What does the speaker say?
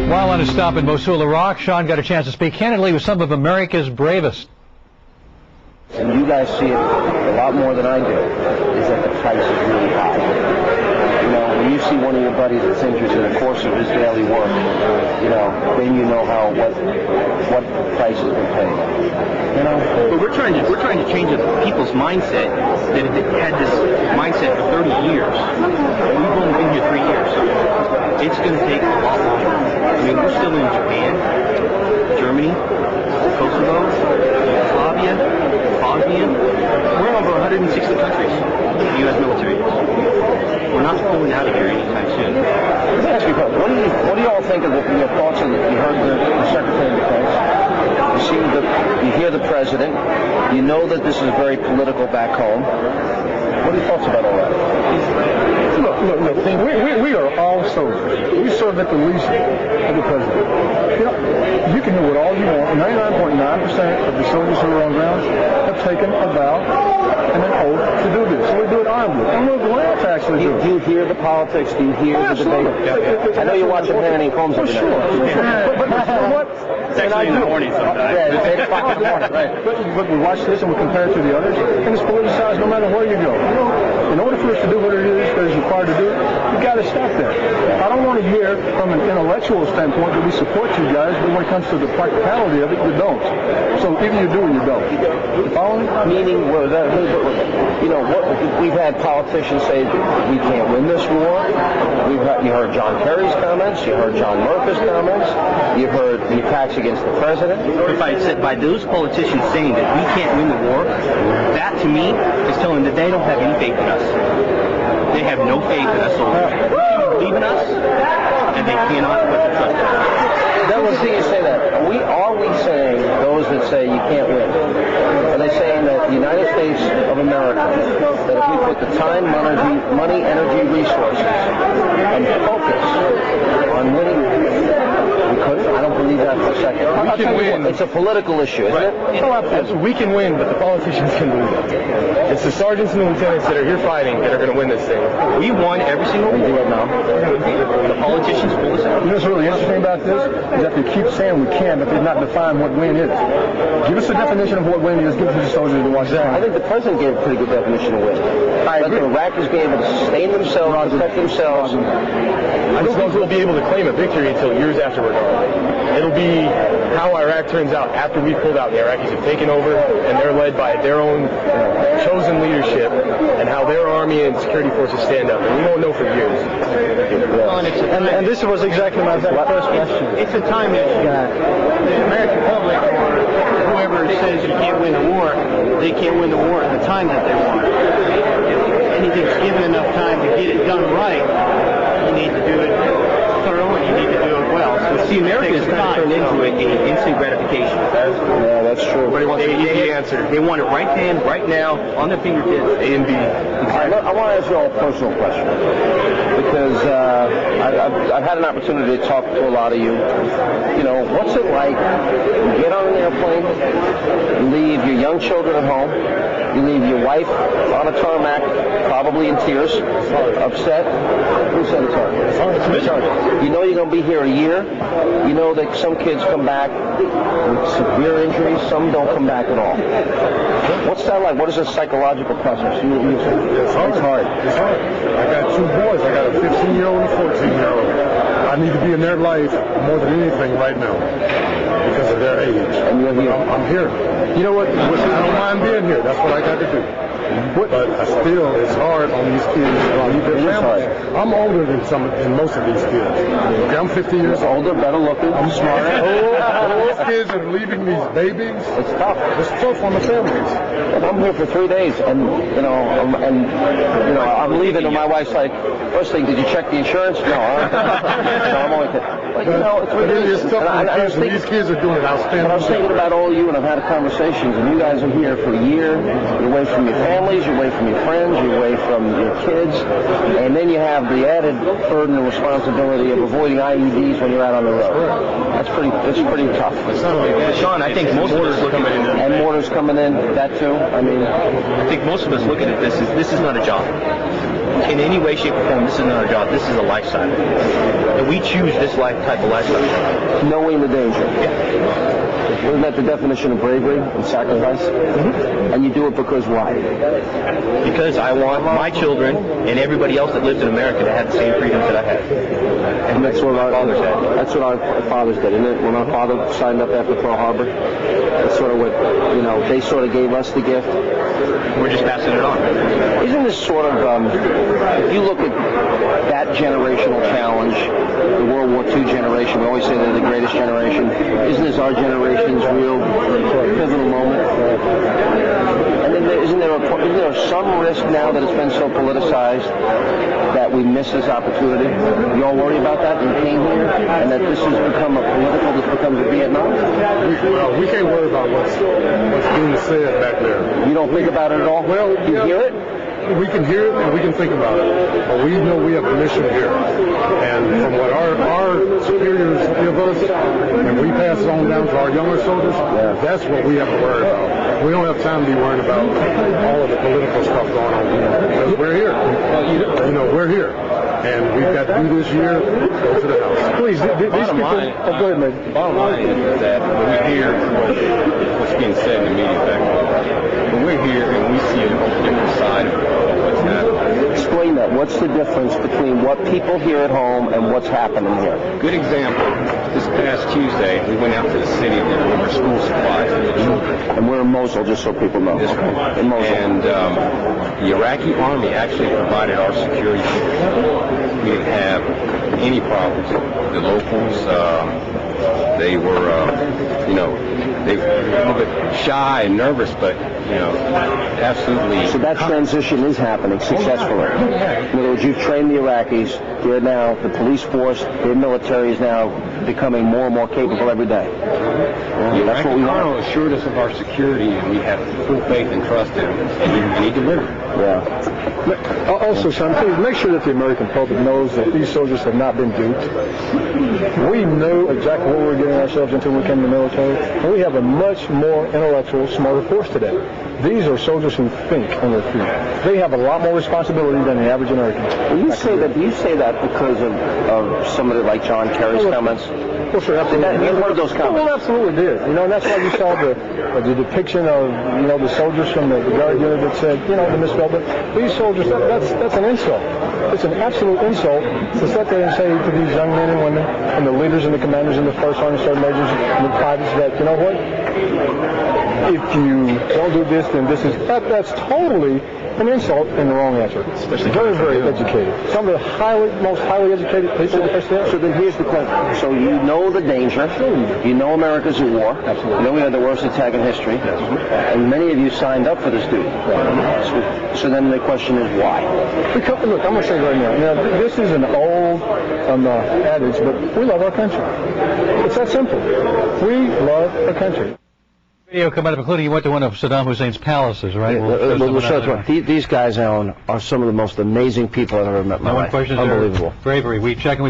While on a stop in Mosul, Iraq, Sean got a chance to speak candidly with some of America's bravest. And you guys see it a lot more than I do, is that the price is really high. You know, when you see one of your buddies that's injured in the course of his daily work, you know, then you know what price has been paid. You know? But we're trying to change people's mindset that had this mindset for 30 years. We've only been here 3 years. It's going to take a lot longer. I mean, we're still in Japan, Germany, Kosovo, Yugoslavia, Bosnia. We're in over 160 countries, the U.S. military is. We're not pulling out of here anytime soon. Let me ask you a question. What do you all think of your thoughts of you heard the Secretary of Defense? You hear the President. You know that this is very political back home. What are your thoughts about all that? Look, we are all soldiers. We serve at the least of the President. You know, you can hear what all you want. 99.9% of the soldiers who are on ground have taken a vow and an oath to do this. So we do it armed. And we're glad to actually do it. Do you hear the politics? Do you hear the debate? I know you're watching Hannity Combs every night. Sure. But what? It's actually in the morning sometimes. Yeah, it's 8 o'clock in the morning, right. But we watch this and we compare it to the others, and it's politicized no matter where you go. In order for us to do what it is that is required to do it, you've got to stop that. I don't want to hear from an intellectual standpoint that we support you guys, but when it comes to the practicality of it, you don't. So either you do or you don't. You follow me? Meaning, you know, we've had politicians say we can't win this war. You heard John Kerry's comments. You heard John Murphy's comments. You've heard the attacks against the president. By those politicians saying that we can't win the war, that to me is telling them that they don't have any faith in us. They have no faith in us soldiers. They believe in us, and they cannot put their trust in us. That was the thing you say that. Are we saying, those that say you can't win, are they saying that the United States of America, that if we put the time, money, energy, resources, and focus on winning, we couldn't? I don't believe that for a second. I'll tell you what, it's a political issue, isn't it? Oh, absolutely. We can win, but the politicians can lose. It's the sergeants and the lieutenants that are here fighting that are going to win this thing. We won every single war. The politicians pull us out. You know what's really interesting about this is that they keep saying we can, but they've not defined what win is. Give us a definition of what win is. Give it to the soldiers to watch that. I think the president gave a pretty good definition of win. I agree. The Iraqis be able to sustain themselves, protect themselves. I don't think we'll be able to claim a victory until years after we're gone. It'll be how Iraq turns out after we've pulled out. The Iraqis have taken over, and they're led by their own chosen leadership, and how their army and security forces stand up. And we won't know for years. And this was exactly my first question. It's a time issue. The American public or whoever says you can't win the war, they can't win the war at the time that they want. Anything's given enough time to get it done right, you need to do it thorough and you need to do it well. So see, America is kind of turned into an instant gratification. Yeah, that's true. Everybody wants an easy answer. They want it right then, right now, on their fingertips. A and B. I want to ask you all a personal question, because I've had an opportunity to talk to a lot of you. You know, what's it like? You get on an airplane, you leave your young children at home, you leave your wife on a tarmac, probably in tears, upset. Who said it's hard? It's hard. You know you're going to be here a year. You know that some kids come back with severe injuries, some don't come back at all. What's that like? What is the psychological process? It's hard. It's hard. I got two boys. I got a 15-year-old and a 14-year-old. I need to be in their life more than anything right now because of their age. And you're here. I'm here. You know what? I don't mind being here. That's what I got to do. But still, it's hard on these kids. I'm older than most of these kids. Okay, I'm 50 years older, better looking. I'm smart. Those kids are leaving these babies. It's tough. It's tough on the families. And I'm here for 3 days, and I'm leaving, and my wife's like, first thing, did you check the insurance? No, I'm only kidding. But you know, it's really tough on the kids, and these kids are doing it outstanding. But I was thinking about all of you, and I've had conversations, and you guys are here for a year. You're away from your families, you're away from your friends, you're away from your kids, and then you have the added burden and responsibility of avoiding IEDs when you're out on the road. That's pretty tough. Sean, I think most of us look at it, and mortars coming in, that too. I mean, I think most of us look at it. This is not a job. in any way, shape, or form, this is not a job. This is a lifestyle. And we choose this type of lifestyle. Knowing the danger. Isn't that the definition of bravery and sacrifice? Mm-hmm. And you do it because why? Because I want my children and everybody else that lives in America to have the same freedoms that I have. And that's what our fathers had. That's what our fathers did, isn't it? When our father signed up after Pearl Harbor, that's sort of what, they sort of gave us the gift. We're just passing it on. Isn't this sort of, if you look at that generational challenge, the World War II generation, we always say they're the greatest generation, isn't this our generation's real pivotal moment? And then isn't there some risk now that it's been so politicized that we miss this opportunity? You all worry about that in came here, and that this has become this becomes a Vietnam? We can't worry about what's being said back there. You don't think about it at all? Well, you hear it? We can hear it and we can think about it, but we know we have a mission here. And from what our superiors give us, and we pass it on down to our younger soldiers, that's what we have to worry about. We don't have time to be worried about all of the political stuff going on, because we're here. We're here. And we've got to do this year, go to the House. Please, these people... go ahead, man. Bottom line is that when we hear what's being said in the media back home, when we're here and we see a different side of what's happening. Explain that. What's the difference between what people hear at home and what's happening here? Good example. This past Tuesday, we went out to the city to deliver school supplies to the children. And we're in Mosul, just so people know. This way. In Mosul. And the Iraqi army actually provided our security forces. We didn't have any problems. The locals, they were, they were a little bit shy and nervous, but, absolutely. So that transition is happening successfully. In other words, you've trained the Iraqis. They're now, the police force, their military is now becoming more and more capable every day. The Iraqi colonel assured us of our security, and we have full faith and trust in him, and he delivered. Yeah. Also, Sean, please make sure that the American public knows that these soldiers have not been duped. We knew exactly what we were getting ourselves into when we came to the military, and we have a much more intellectual, smarter force today. These are soldiers who think on their feet. They have a lot more responsibility than the average American. Well, do you say that because of somebody like John Kerry's comments? Well, sure, absolutely. You heard those comments? Well, absolutely did. And that's why you saw the depiction of, the soldiers from the guard unit that said, the misspelled. But these soldiers, that's an insult. It's an absolute insult to sit there and say to these young men and women and the leaders and the commanders and the first sergeant majors and the privates that, you know what? If you don't do this, then this is... That's totally an insult and the wrong answer. Especially very, very educated. Some of the most highly educated people. So then here's the question. So you know the danger. You know America's at war. Absolutely. You know we had the worst attack in history. And many of you signed up for this duty. So then the question is why? Because, look, I'm going to say right now, this is an old adage, but we love our country. It's that simple. We love our country. Video coming up, including you went to one of Saddam Hussein's palaces, right? We'll show it. These guys, Alan, are some of the most amazing people I've ever met in my life. Unbelievable. Bravery. We check